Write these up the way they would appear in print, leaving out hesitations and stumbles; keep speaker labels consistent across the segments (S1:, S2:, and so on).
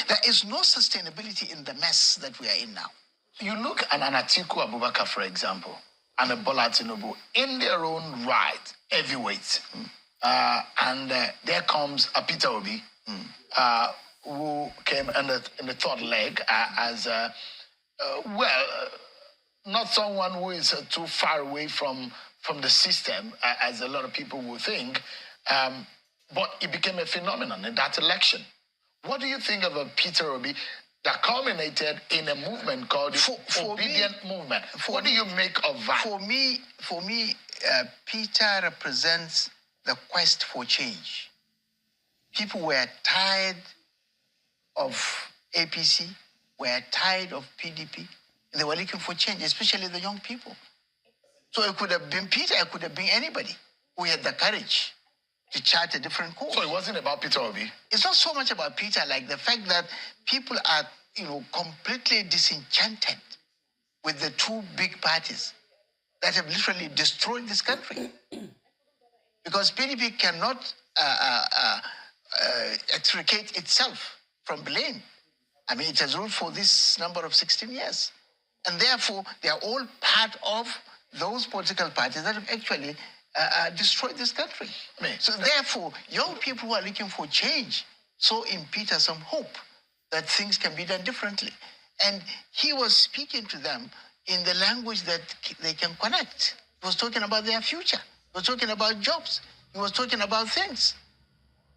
S1: There is no sustainability in the mess that we are in now.
S2: You look at an Atiku Abubakar, for example, and a Bola Tinubu in their own right, heavyweights. And there comes a Peter Obi, who came in the third leg as, not someone who is too far away from the system, as a lot of people will think, but it became a phenomenon in that election. What do you think of a Peter Obi that culminated in a movement called the Obedient Movement? What do you make of that?
S1: For me, Peter represents the quest for change. People were tired of APC, were tired of PDP. They were looking for change, especially the young people. So it could have been Peter, it could have been anybody who had the courage to chart a different course.
S2: So it wasn't about Peter Obi?
S1: It's not so much about Peter, like the fact that people are, completely disenchanted with the two big parties that have literally destroyed this country. Because PDP cannot extricate itself from blame. I mean, it has ruled for this number of 16 years. And therefore, they are all part of those political parties that have actually destroyed this country. So therefore, young people who are looking for change saw in Peter some hope that things can be done differently. And he was speaking to them in the language that they can connect. He was talking about their future. He was talking about jobs. He was talking about things.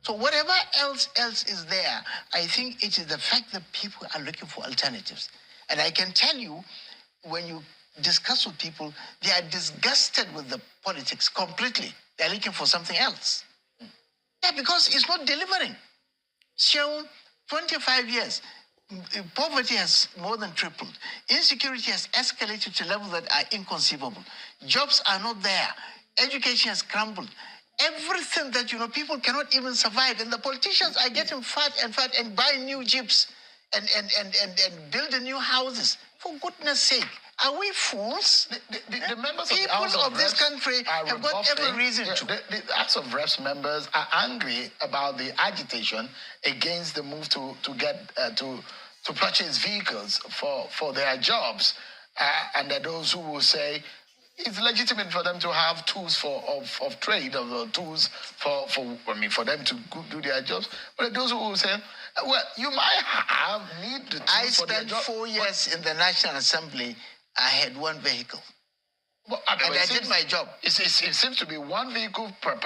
S1: So whatever else is there, I think it is the fact that people are looking for alternatives. And I can tell you, when you discuss with people, they are disgusted with the politics completely. They're looking for something else. Yeah, because it's not delivering. Shown 25 years, poverty has more than tripled. Insecurity has escalated to levels that are inconceivable. Jobs are not there. Education has crumbled. Everything that, people cannot even survive. And the politicians are getting fat and buying new jeeps and building new houses. For goodness sake, are we fools?
S2: The members
S1: people
S2: of
S1: this country have got every reason to.
S2: The House of Reps members are angry about the agitation against the move to purchase vehicles for their jobs, and there are those who will say it's legitimate for them to have tools of trade, or tools for them to do their jobs. But those who will say, well, you might need the tools for their job.
S1: I spent 4 years in the National Assembly. I had one vehicle.
S2: Well,
S1: and I did my job.
S2: It seems to be one vehicle per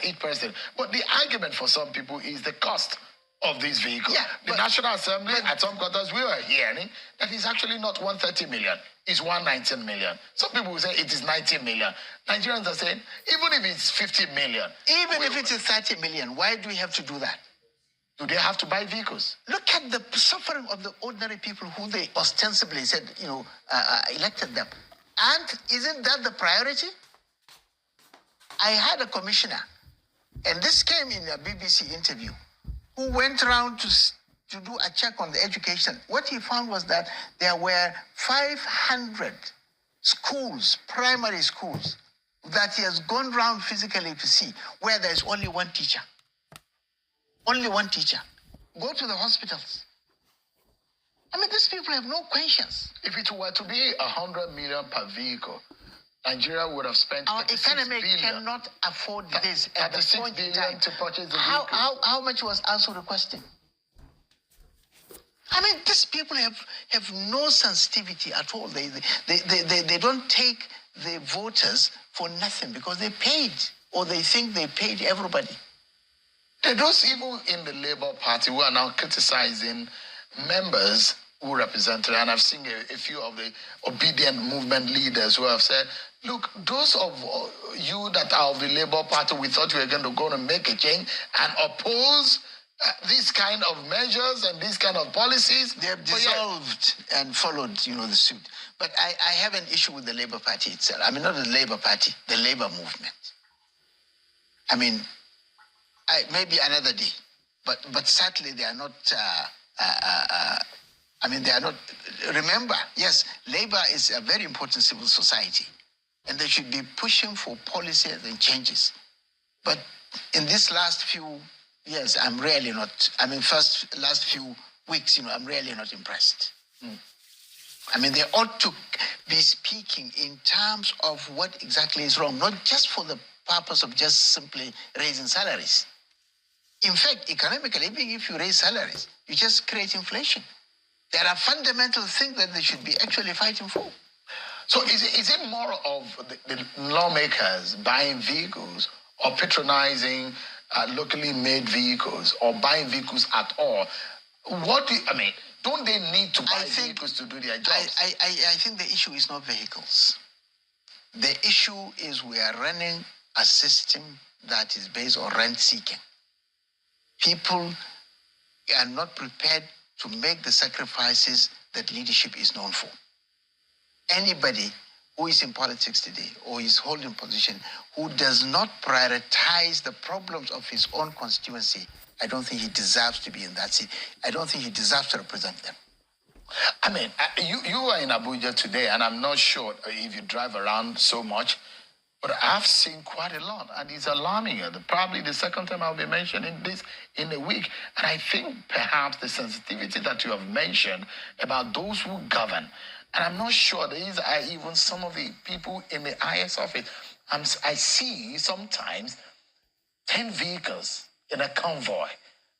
S2: each person. But the argument for some people is the cost of these vehicles.
S1: Yeah,
S2: the National Assembly, at some quarters, we were hearing that it's actually not 130 million. It's 119 million. Some people will say it is 90 million. Nigerians are saying, even if it's 50 million.
S1: Even if it is 30 million, why do we have to do that?
S2: Do they have to buy vehicles?
S1: Look at the suffering of the ordinary people who they ostensibly said, elected them. And isn't that the priority? I had a commissioner, and this came in a BBC interview, who went around to do a check on the education. What he found was that there were 500 schools, primary schools, that he has gone around physically to see, where there's only one teacher. Only one teacher. Go to the hospitals. I mean, these people have no conscience.
S2: If it were to be 100 million per vehicle, Nigeria would have spent
S1: our economy cannot afford this at the point in time
S2: to purchase the
S1: vehicle. How much was also requesting? I mean, these people have no sensitivity at all. They don't take the voters for nothing because they paid, or they think they paid everybody.
S2: There are those people in the Labour Party who are now criticizing members who represented, and I've seen a few of the Obedient Movement leaders who have said, look, those of you that are of the Labour Party, we thought we were going to make a change and oppose these kind of measures and these kind of policies.
S1: They have dissolved and followed, the suit. But I have an issue with the Labour Party itself. I mean, not the Labour Party, the Labour movement. I mean, maybe another day, but sadly they are not. They are not. Remember, yes, Labour is a very important civil society, and they should be pushing for policies and changes. But in these last few Yes, I'm really not. I mean, last few weeks, I'm really not impressed. I mean, they ought to be speaking in terms of what exactly is wrong, not just for the purpose of just simply raising salaries. In fact, economically, even if you raise salaries, you just create inflation. There are fundamental things that they should be actually fighting for.
S2: So is it more of the lawmakers buying vehicles or patronizing locally made vehicles or buying vehicles at all? Don't they need to buy vehicles to do their jobs?
S1: I think the issue is not vehicles. The issue is we are running a system that is based on rent seeking. People are not prepared to make the sacrifices that leadership is known for. Anybody who is in politics today or is holding position who does not prioritize the problems of his own constituency, I don't think he deserves to be in that seat. I don't think he deserves to represent them.
S2: I mean, you are in Abuja today, and I'm not sure if you drive around so much, but I've seen quite a lot, and it's alarming. Probably the second time I'll be mentioning this in a week. And I think perhaps the sensitivity that you have mentioned about those who govern, and I'm not sure these are even some of the people in the IS office. I see sometimes 10 vehicles in a convoy.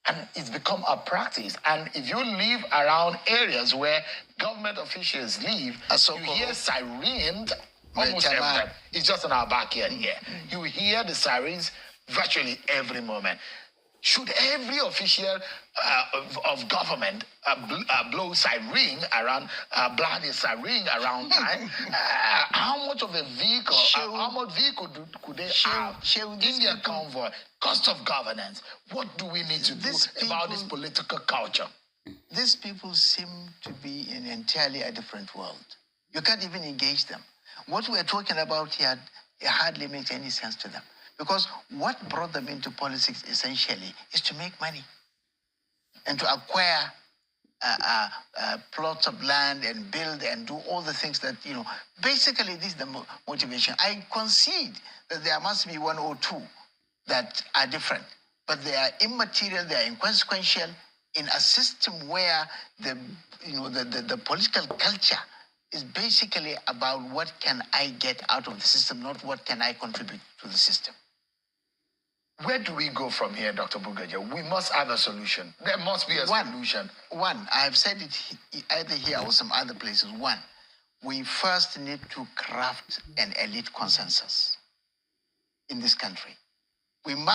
S2: And it's become a practice. And if you live around areas where government officials live, you hear sirens almost every time. It's just in our backyard here. You hear the sirens virtually every moment. Should every official of government blow siren around, blow the siren around time? How much of a vehicle, how much vehicle could they have in their convoy? Cost of governance. What do we need to do about this political culture?
S1: These people seem to be in entirely a different world. You can't even engage them. What we're talking about here hardly makes any sense to them. Because what brought them into politics essentially is to make money and to acquire plots of land and build and do all the things that, basically this is the motivation. I concede that there must be one or two that are different, but they are immaterial, they are inconsequential in a system where the political culture is basically about what can I get out of the system, not what can I contribute to the system.
S2: Where do we go from here, Dr. Bugaja? We must have a solution. There must be a solution.
S1: One, I have said it either here or some other places. One, we first need to craft an elite consensus in this country. We must